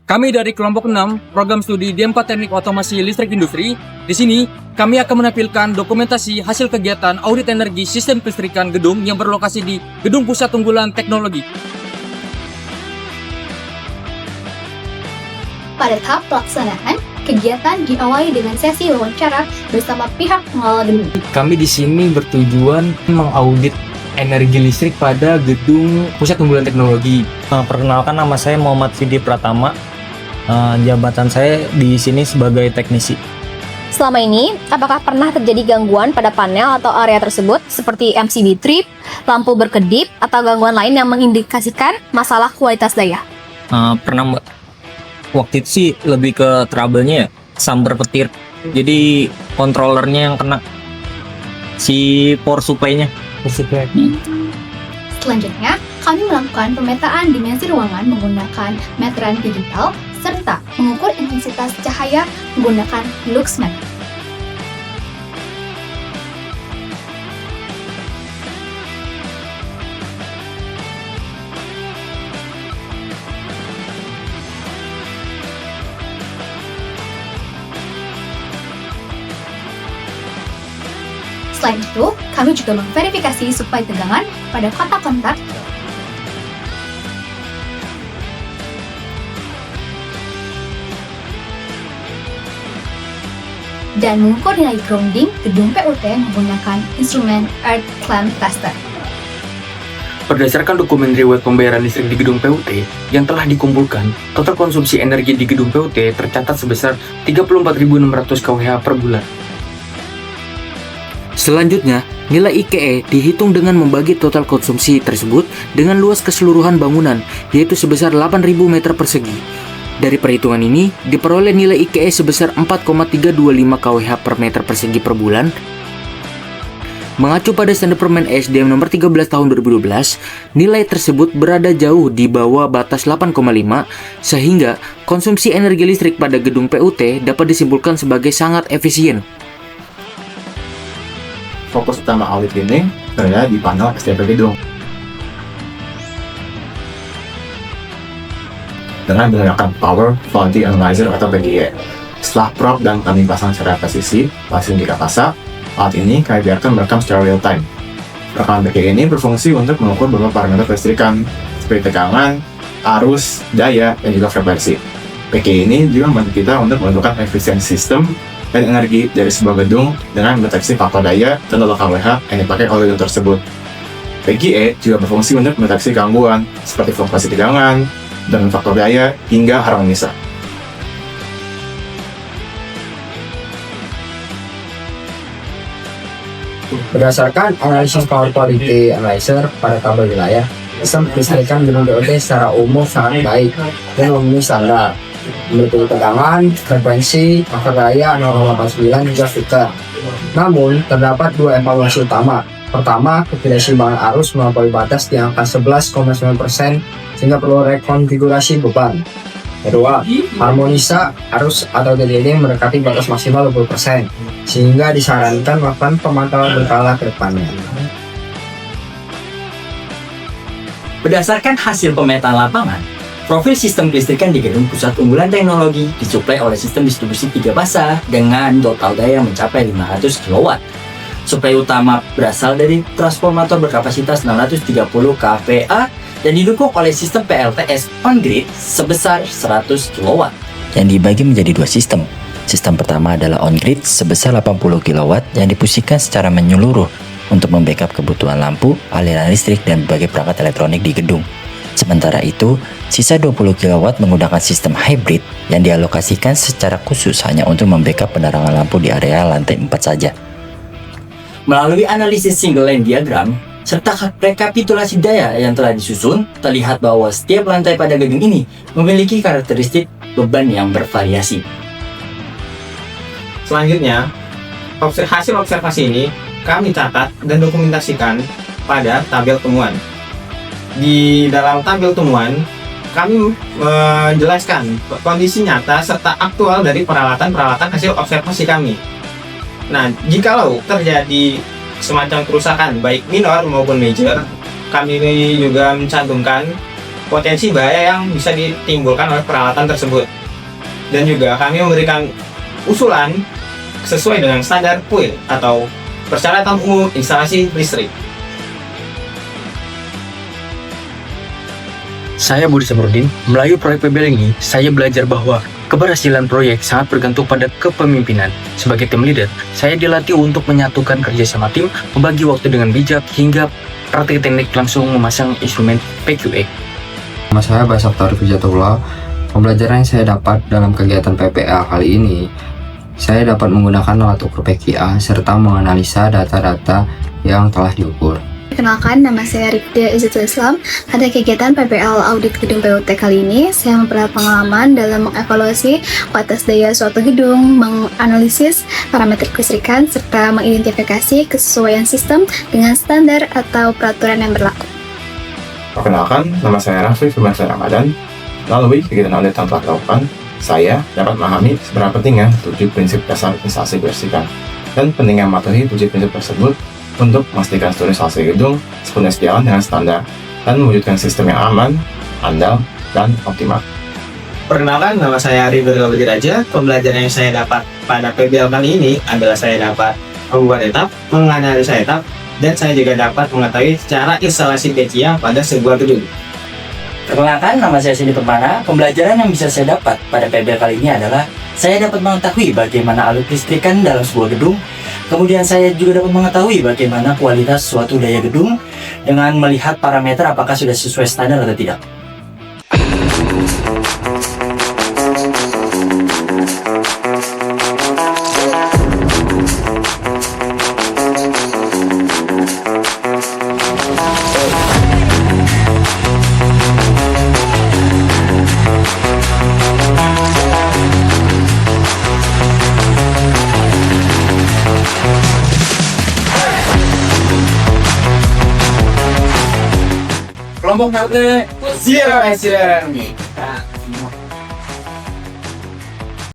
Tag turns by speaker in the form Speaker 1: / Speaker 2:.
Speaker 1: Kami dari kelompok 6, program studi D4 Teknik Otomasi Listrik Industri. Di sini, kami akan menampilkan dokumentasi hasil kegiatan audit energi sistem kelistrikan gedung yang berlokasi di Gedung Pusat Unggulan Teknologi.
Speaker 2: Pada tahap pelaksanaan, kegiatan diawali dengan sesi wawancara bersama pihak pengelola gedung.
Speaker 3: Kami di sini bertujuan mengaudit energi listrik pada Gedung Pusat Unggulan Teknologi.
Speaker 4: Perkenalkan, nama saya Muhammad Fidi Pratama. Jabatan saya di sini sebagai teknisi.
Speaker 5: Selama ini, apakah pernah terjadi gangguan pada panel atau area tersebut seperti MCB trip, lampu berkedip, atau gangguan lain yang mengindikasikan masalah kualitas daya?
Speaker 4: Pernah, Mbak. Waktu itu sih lebih ke trouble-nya ya, sambar petir. Jadi kontrolernya yang kena, si power supply-nya.
Speaker 2: Selanjutnya, kami melakukan pemetaan dimensi ruangan menggunakan meteran digital serta mengukur intensitas cahaya menggunakan luxmeter. Selain itu, kami juga memverifikasi suplai tegangan pada kotak kontak dan mengukur nilai grounding gedung PUT menggunakan instrumen Earth Clamp Tester.
Speaker 1: Berdasarkan dokumen riwayat pembayaran listrik di gedung PUT yang telah dikumpulkan, total konsumsi energi di gedung PUT tercatat sebesar 34.600 kWh per bulan. Selanjutnya, nilai IKE dihitung dengan membagi total konsumsi tersebut dengan luas keseluruhan bangunan, yaitu sebesar 8.000 meter persegi. Dari perhitungan ini, diperoleh nilai IKE sebesar 4,325 kWh per meter persegi per bulan. Mengacu pada standar Permen ESDM nomor 13 tahun 2012, nilai tersebut berada jauh di bawah batas 8,5, sehingga konsumsi energi listrik pada gedung PUT dapat disimpulkan sebagai sangat efisien.
Speaker 6: Fokus utama audit ini berada di panel STP gedung. Dengan menggunakan Power Quality Analyzer atau PQE. Setelah probe dan kami pasang secara presisi, pasang jika pasak, alat ini kami biarkan merekam secara real time. Rekaman PQE ini berfungsi untuk mengukur beberapa parameter kelistrikan, seperti tegangan, arus, daya, dan juga frekuensi. PQE ini juga membantu kita untuk menentukan efisiensi sistem dan energi dari sebuah gedung dengan mendeteksi faktor daya dan total kWh yang dipakai oleh gedung tersebut. PQE juga berfungsi untuk mendeteksi gangguan seperti fluktuasi tegangan dan faktor daya hingga harmonisa.
Speaker 7: Berdasarkan analisis Power Quality Analyzer pada tabel wilayah, sistem kelistrikan gedung BOT secara umum sangat baik dan memenuhi standar, meliputi tegangan, frekuensi, faktor daya 0,89 hingga filter. Namun, terdapat dua evaluasi utama. Pertama, ketidakseimbangan arus melampaui batas di angka 11,9% sehingga perlu rekonfigurasi beban. Kedua, harmonisa arus atau DDD mendekati batas maksimal 20%, sehingga disarankan melakukan pemantauan berkala ke depannya.
Speaker 8: Berdasarkan hasil pemetaan lapangan, profil sistem kelistrikan di Gedung Pusat Unggulan Teknologi disuplai oleh sistem distribusi 3 fasa dengan total daya mencapai 500 kW. Suplai utama berasal dari transformator berkapasitas 630 kVA dan didukung oleh sistem PLTS on-grid sebesar 100 kW.
Speaker 9: Yang dibagi menjadi dua sistem. Sistem pertama adalah on-grid sebesar 80 kW yang difungsikan secara menyeluruh untuk membackup kebutuhan lampu, aliran listrik, dan berbagai perangkat elektronik di gedung. Sementara itu, sisa 20 kW menggunakan sistem hybrid yang dialokasikan secara khusus hanya untuk membackup penerangan lampu di area lantai 4 saja.
Speaker 8: Melalui analisis single line diagram serta rekapitulasi daya yang telah disusun, terlihat bahwa setiap lantai pada gedung ini memiliki karakteristik beban yang bervariasi.
Speaker 10: Selanjutnya, hasil observasi ini kami catat dan dokumentasikan pada tabel temuan. Di dalam tabel temuan, kami menjelaskan kondisi nyata serta aktual dari peralatan-peralatan hasil observasi kami. Nah, jikalau terjadi semacam kerusakan baik minor maupun major, kami juga mencantumkan potensi bahaya yang bisa ditimbulkan oleh peralatan tersebut. Dan juga kami memberikan usulan sesuai dengan standar PUIL atau Persyaratan Umum Instalasi Listrik.
Speaker 3: Saya Budi Samrudin. Melalui proyek PBL ini, saya belajar bahwa keberhasilan proyek sangat bergantung pada kepemimpinan. Sebagai tim leader, saya dilatih untuk menyatukan kerjasama tim, membagi waktu dengan bijak, hingga praktik teknik langsung memasang instrumen PQE.
Speaker 7: Nama saya Basak Taufik Hujatullah. Pembelajaran yang saya dapat dalam kegiatan PPA kali ini, saya dapat menggunakan alat ukur PQA serta menganalisa data-data yang telah diukur.
Speaker 2: Perkenalkan, nama saya Rifda Izzatul Islam. Pada kegiatan PPL Audit Gedung PUT kali ini, saya memperoleh pengalaman dalam mengevaluasi kualitas daya suatu gedung, menganalisis parameter kelistrikan, serta mengidentifikasi kesesuaian sistem dengan standar atau peraturan yang berlaku.
Speaker 6: Perkenalkan, nama saya Raffi Firman Ramadan. Melalui kegiatan audit yang telah dilakukan, saya dapat memahami seberapa pentingnya 7 prinsip dasar instalasi kebersihan dan pentingnya mematuhi 7 prinsip tersebut untuk memastikan seluruh instalasi gedung sepenuhnya sejalan dengan standar dan mewujudkan sistem yang aman, andal, dan optimal.
Speaker 10: Perkenalkan, nama saya Ridwan Raja. Pembelajaran yang saya dapat pada PBL kali ini adalah saya dapat membuat etap, menganalisa etap, dan saya juga dapat mengetahui cara instalasi PCA pada sebuah gedung.
Speaker 9: Perkenalkan, nama saya Cindy Permana. Pembelajaran yang bisa saya dapat pada PBL kali ini adalah saya dapat mengetahui bagaimana alur kelistrikan dalam sebuah gedung. Kemudian saya juga dapat mengetahui bagaimana kualitas suatu daya gedung dengan melihat parameter apakah sudah sesuai standar atau tidak.
Speaker 3: Kelompok HT Zero Accident.